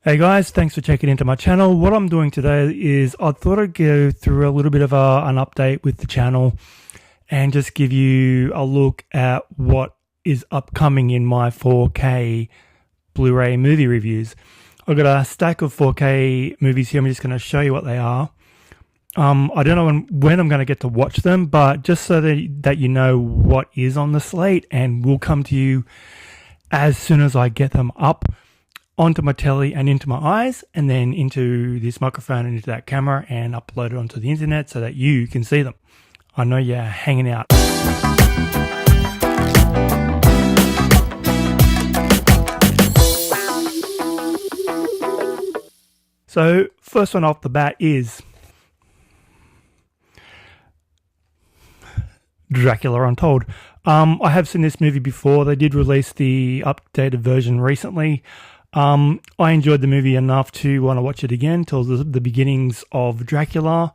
Hey guys, thanks for checking into my channel. What I'm doing today is I thought I'd go through a little bit of an update with the channel and just give you a look at what is upcoming in my 4K Blu-ray movie reviews. I've got a stack of 4K movies here. I'm just going to show you what they are. I don't know when I'm going to get to watch them, but just so that you know what is on the slate, and will come to you as soon as I get them up onto my telly and into my eyes, and then into this microphone and into that camera, and upload it onto the internet so that you can see them. I know you're hanging out. So first one off the bat is Dracula Untold. I have seen this movie before. They did release the updated version recently. I enjoyed the movie enough to want to watch it again till the beginnings of Dracula.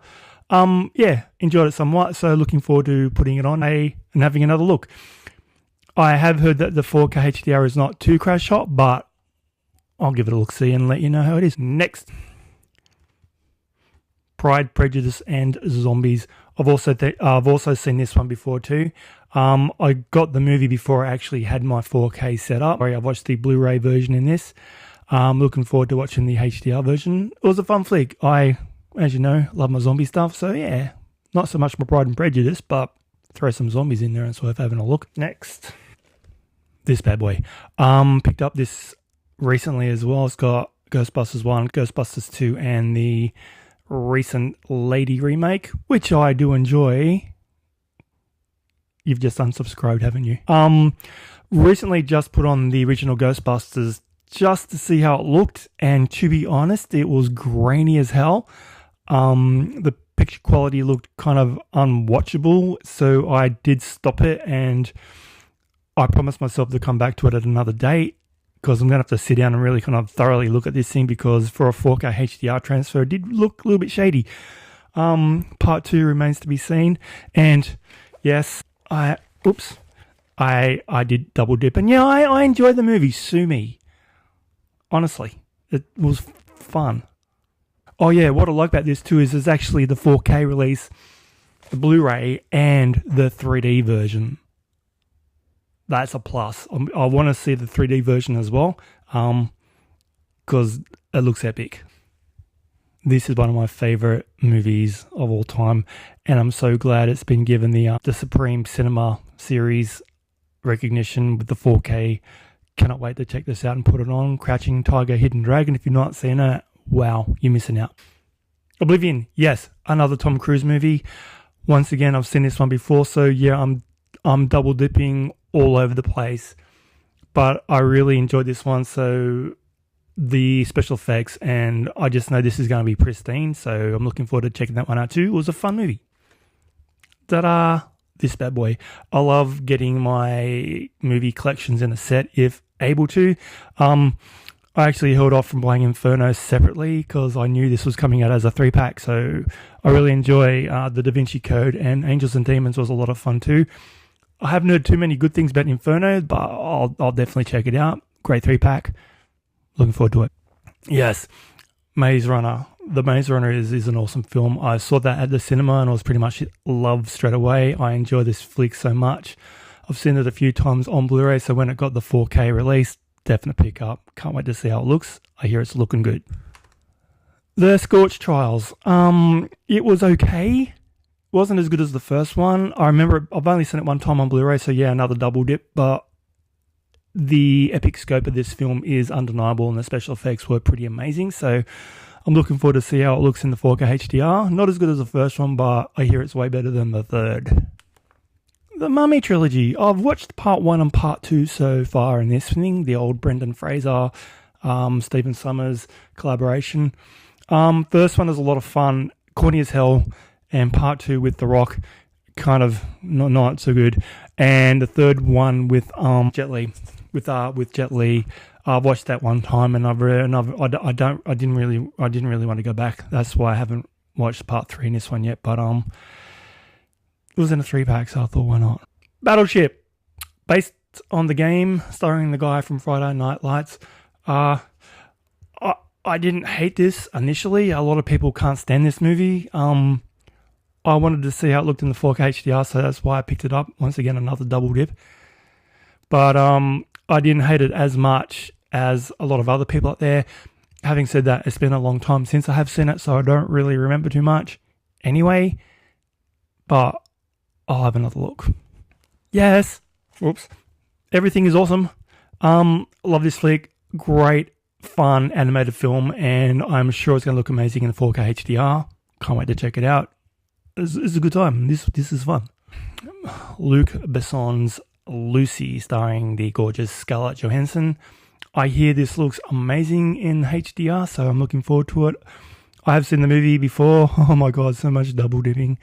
Yeah, enjoyed it somewhat, so looking forward to putting it on and having another look. I have heard that the 4K HDR is not too crash hot, but I'll give it a look-see and let you know how it is. Next, Pride, Prejudice and Zombies. I've also seen this one before too. I got the movie before I actually had my 4K set up. I watched the Blu-ray version in this. Looking forward to watching the HDR version. It was a fun flick. I, as you know, love my zombie stuff. So yeah, not so much my Pride and Prejudice, but throw some zombies in there and it's worth having a look. Next, this bad boy. Picked up this recently as well. It's got Ghostbusters 1, Ghostbusters 2 and the recent Lady remake, which I do enjoy. You've just unsubscribed, haven't you? Recently just put on the original Ghostbusters just to see how it looked, and to be honest, it was grainy as hell. The picture quality looked kind of unwatchable, so I did stop it, and I promised myself to come back to it at another date, because I'm going to have to sit down and really kind of thoroughly look at this thing, because for a 4K HDR transfer, it did look a little bit shady. Part 2 remains to be seen, and yes, I did double dip, and yeah, I enjoyed the movie. Sue me. Honestly, it was fun. Oh yeah, what I like about this too is there's actually the 4K release, the Blu-ray, and the 3D version. That's a plus. I want to see the 3D version as well, because it looks epic. This is one of my favorite movies of all time, and I'm so glad it's been given the Supreme Cinema series recognition with the 4K. Cannot wait to check this out and put it on. Crouching Tiger, Hidden Dragon. If you've not seen it, wow, you're missing out. Oblivion, yes, another Tom Cruise movie. Once again, I've seen this one before, so yeah, I'm double dipping all over the place, but I really enjoyed this one. So the special effects, and I just know this is going to be pristine, so I'm looking forward to checking that one out too. It was a fun movie. Ta-da! This bad boy. I love getting my movie collections in a set if able to. I actually held off from buying Inferno separately because I knew this was coming out as a 3-pack, so I really enjoy the Da Vinci Code, and Angels and Demons was a lot of fun too. I haven't heard too many good things about Inferno, but I'll definitely check it out. Great 3-pack. Looking forward to it. Yes, Maze Runner. The Maze Runner is an awesome film. I saw that at the cinema and I was pretty much loved straight away. I enjoy this flick so much. I've seen it a few times on Blu-ray, so when it got the 4K release, definite pick up. Can't wait to see how it looks. I hear it's looking good. The Scorch Trials. It was okay. Wasn't as good as the first one. I remember I've only seen it one time on Blu-ray, so yeah, another double dip, but the epic scope of this film is undeniable, and the special effects were pretty amazing, so I'm looking forward to see how it looks in the 4K HDR. Not as good as the first one, but I hear it's way better than the third. The Mummy trilogy. I've watched part 1 and part 2 so far in this thing, the old Brendan Fraser, Stephen Sommers collaboration. First one is a lot of fun, corny as hell, and part 2 with The Rock, kind of not so good. And the third one with Jet Li. With Jet Li, I've watched that one time, and I didn't really want to go back. That's why I haven't watched part 3 in this one yet. But it was in a 3-pack, so I thought, why not? Battleship, based on the game, starring the guy from Friday Night Lights. I didn't hate this initially. A lot of people can't stand this movie. I wanted to see how it looked in the 4K HDR, so that's why I picked it up. Once again, another double dip. But I didn't hate it as much as a lot of other people out there. Having said that, it's been a long time since I have seen it, so I don't really remember too much anyway. But I'll have another look. Yes. Whoops. Everything is awesome. Love this flick. Great, fun, animated film, and I'm sure it's going to look amazing in 4K HDR. Can't wait to check it out. It's a good time. This is fun. Luc Besson's Lucy, starring the gorgeous Scarlett Johansson. I hear this looks amazing in HDR, so I'm looking forward to it. I have seen the movie before. Oh my god, so much double dipping.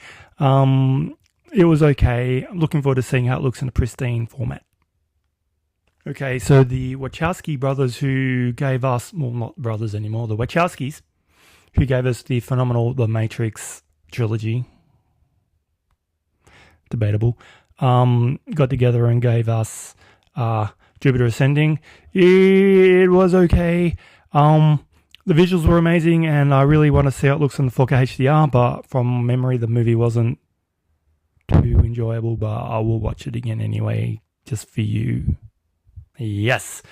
It was okay. I'm looking forward to seeing how it looks in a pristine format. Okay, so the Wachowski brothers who gave us, well, not brothers anymore, the Wachowskis, who gave us the phenomenal The Matrix trilogy, debatable, got together and gave us Jupiter Ascending. It was okay. The visuals were amazing, and I really want to see how it looks in the 4K HDR, but from memory, the movie wasn't too enjoyable, but I will watch it again anyway, just for you. Yes,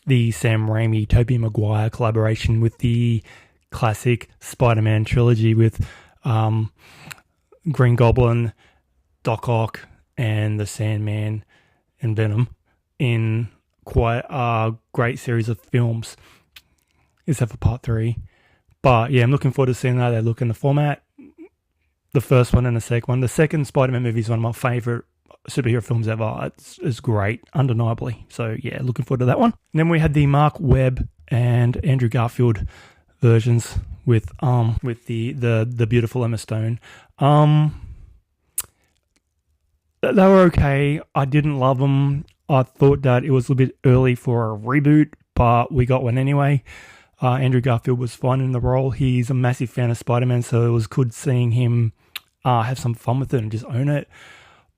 the Sam Raimi, Tobey Maguire collaboration with the classic Spider-Man trilogy with Green Goblin, Doc Ock, and the Sandman and Venom in quite a great series of films, except for part 3. But yeah, I'm looking forward to seeing how they look in the format. The first one and the second one. The second Spider-Man movie is one of my favourite superhero films ever. It's great, undeniably. So yeah, looking forward to that one. And then we had the Mark Webb and Andrew Garfield versions with the beautiful Emma Stone. They were okay. I didn't love them. I thought that it was a bit early for a reboot, but we got one anyway. Andrew Garfield was fine in the role. He's a massive fan of Spider-Man, so it was good seeing him have some fun with it and just own it.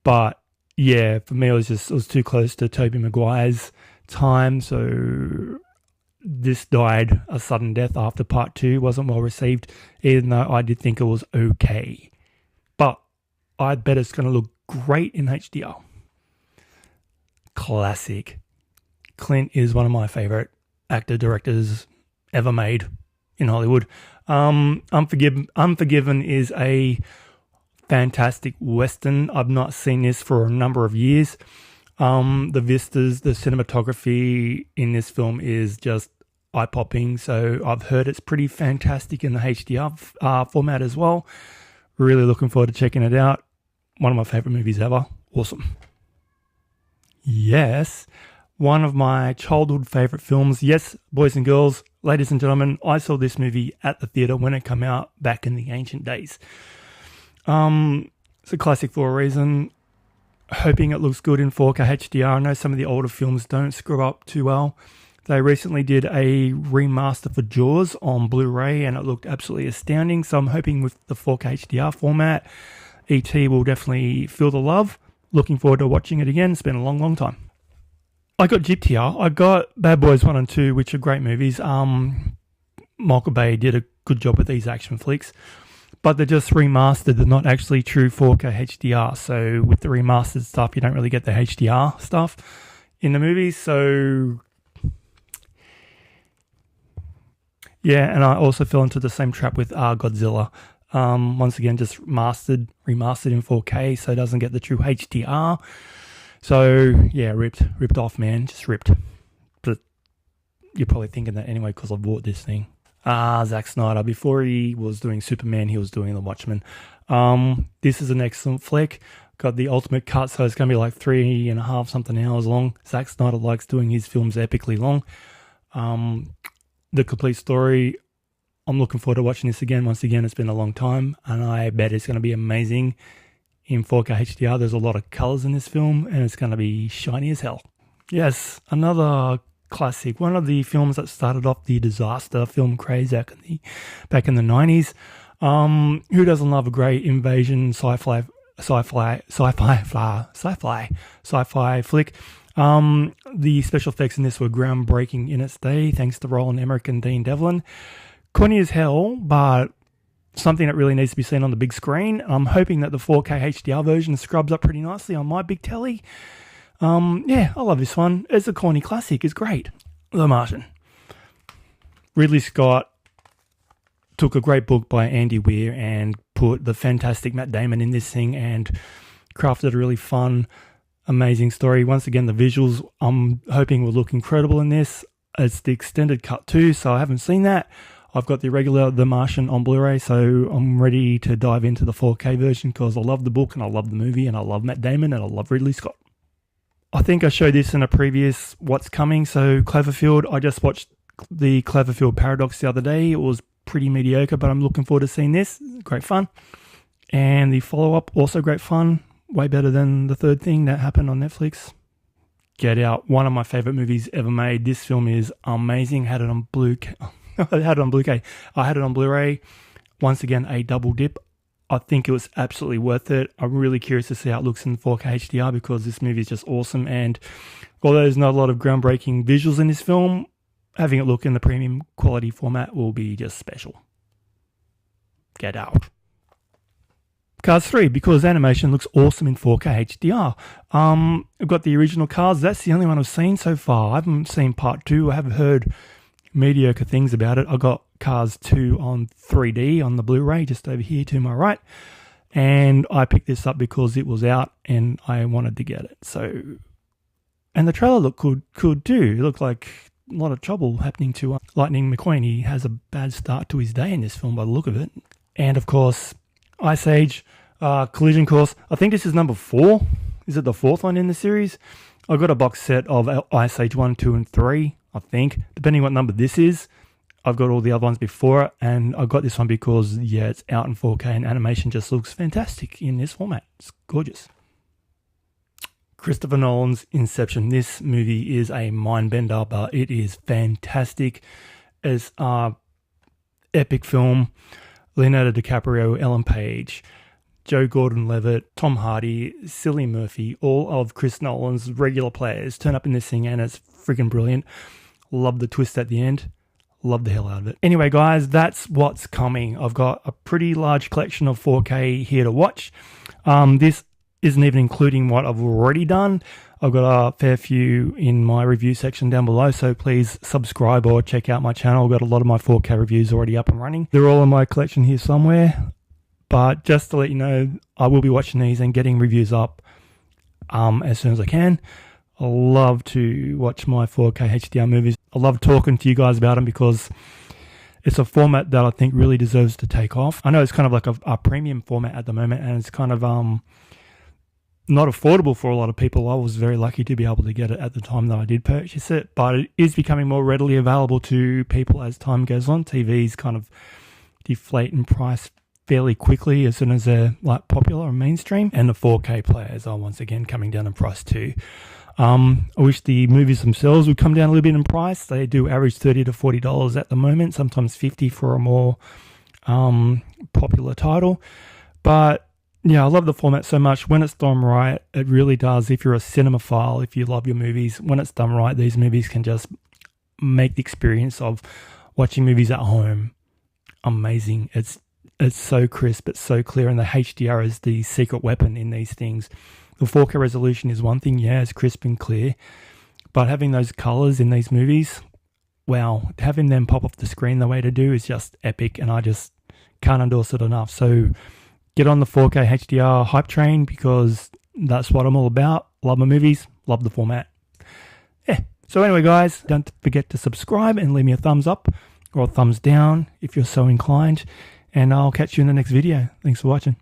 But yeah, for me, it was too close to Tobey Maguire's time, so this died a sudden death after part 2. Wasn't well received, even though I did think it was okay. But I bet it's going to look great in HDR. Classic. Clint is one of my favorite actor-directors ever made in Hollywood. Unforgiven is a fantastic Western. I've not seen this for a number of years. The vistas, the cinematography in this film is just eye-popping. So I've heard it's pretty fantastic in the HDR format as well. Really looking forward to checking it out. One of my favorite movies ever. Awesome. Yes, one of my childhood favorite films. Yes, boys and girls, ladies and gentlemen, I saw this movie at the theater when it came out back in the ancient days. It's a classic for a reason. Hoping it looks good in 4K HDR. I know some of the older films don't screw up too well. They recently did a remaster for Jaws on Blu Ray and it looked absolutely astounding. So I'm hoping with the 4K HDR format, E.T. will definitely feel the love. Looking forward to watching it again. It's been a long, long time. I got gypped here. I got Bad Boys 1 and 2, which are great movies. Michael Bay did a good job with these action flicks. But they're just remastered. They're not actually true 4K HDR. So with the remastered stuff, you don't really get the HDR stuff in the movies. So yeah, and I also fell into the same trap with Godzilla. Once again, just remastered in 4K, so it doesn't get the true HDR. So yeah, ripped off, man, just ripped. But you're probably thinking that anyway because I bought this thing. Zack Snyder, before he was doing Superman, he was doing The Watchmen. This is an excellent flick. Got the ultimate cut, so it's going to be like 3.5 something hours long. Zack Snyder likes doing his films epically long. The complete story, I'm looking forward to watching this again. Once again, it's been a long time, and I bet it's going to be amazing in 4K HDR. There's a lot of colors in this film, and it's going to be shiny as hell. Yes, another classic. One of the films that started off the disaster film craze back in the 90s. Who doesn't love a great invasion sci-fi flick? The special effects in this were groundbreaking in its day, thanks to Roland Emmerich and Dean Devlin. corny as hell, but something that really needs to be seen on the big screen. I'm hoping that the 4K HDR version scrubs up pretty nicely on my big telly. Yeah, I love this one. It's a corny classic. It's great. The Martian. Ridley Scott took a great book by Andy Weir and put the fantastic Matt Damon in this thing and crafted a really fun, amazing story. Once again, the visuals I'm hoping will look incredible in this. It's the extended cut too, so I haven't seen that. I've got the regular The Martian on Blu-ray, so I'm ready to dive into the 4K version because I love the book and I love the movie and I love Matt Damon and I love Ridley Scott. I think I showed this in a previous What's Coming, so Cloverfield. I just watched the Cloverfield Paradox the other day. It was pretty mediocre, but I'm looking forward to seeing this. Great fun. And the follow-up, also great fun. Way better than the third thing that happened on Netflix. Get Out, one of my favorite movies ever made. This film is amazing. Had it on I had it on Blu-ray. I had it on Blu-ray. Once again, a double dip. I think it was absolutely worth it. I'm really curious to see how it looks in 4K HDR because this movie is just awesome. And although there's not a lot of groundbreaking visuals in this film, having it look in the premium quality format will be just special. Get Out. Cars 3, because animation looks awesome in 4K HDR. I've got the original Cars. That's the only one I've seen so far. I haven't seen part 2. I haven't heard mediocre things about it. I got Cars 2 on 3D on the Blu-ray just over here to my right. And I picked this up because it was out and I wanted to get it. So, and the trailer looked good too. It looked like a lot of trouble happening to Lightning McQueen. He has a bad start to his day in this film by the look of it. And of course, Ice Age, Collision Course. I think this is number 4. Is it the 4th one in the series? I got a box set of Ice Age 1, 2, and 3, I think. Depending what number this is. I've got all the other ones before it, and I got this one because, yeah, it's out in 4K and animation just looks fantastic in this format. It's gorgeous. Christopher Nolan's Inception. This movie is a mind-bender, but it is fantastic. It's an epic film. Leonardo DiCaprio, Ellen Page, Joe Gordon-Levitt, Tom Hardy, Cillian Murphy, all of Chris Nolan's regular players turn up in this thing and it's freaking brilliant. Love the twist at the end. Love the hell out of it. Anyway, guys, that's what's coming. I've got a pretty large collection of 4K here to watch. This isn't even including what I've already done. I've got a fair few in my review section down below, so please subscribe or check out my channel. I've got a lot of my 4K reviews already up and running. They're all in my collection here somewhere. But just to let you know, I will be watching these and getting reviews up as soon as I can. I love to watch my 4K HDR movies. I love talking to you guys about them because it's a format that I think really deserves to take off. I know it's kind of like a premium format at the moment, and it's kind of not affordable for a lot of people. I was very lucky to be able to get it at the time that I did purchase it, but it is becoming more readily available to people as time goes on. TVs kind of deflate in price fairly quickly as soon as they're like popular and mainstream, and the 4K players are once again coming down in price too. I wish the movies themselves would come down a little bit in price. They do average $30 to $40 at the moment, sometimes $50 for a more popular title. But yeah, I love the format so much. When it's done right, it really does. If you're a cinemaphile, if you love your movies, when it's done right, these movies can just make the experience of watching movies at home amazing. It's so crisp, it's so clear, and the HDR is the secret weapon in these things. The 4K resolution is one thing, yeah, it's crisp and clear, but having those colors in these movies, wow, having them pop off the screen the way to do is just epic, and I just can't endorse it enough. So get on the 4K HDR hype train because that's what I'm all about. Love my movies, love the format. Yeah, so anyway, guys, don't forget to subscribe and leave me a thumbs up or a thumbs down if you're so inclined, and I'll catch you in the next video. Thanks for watching.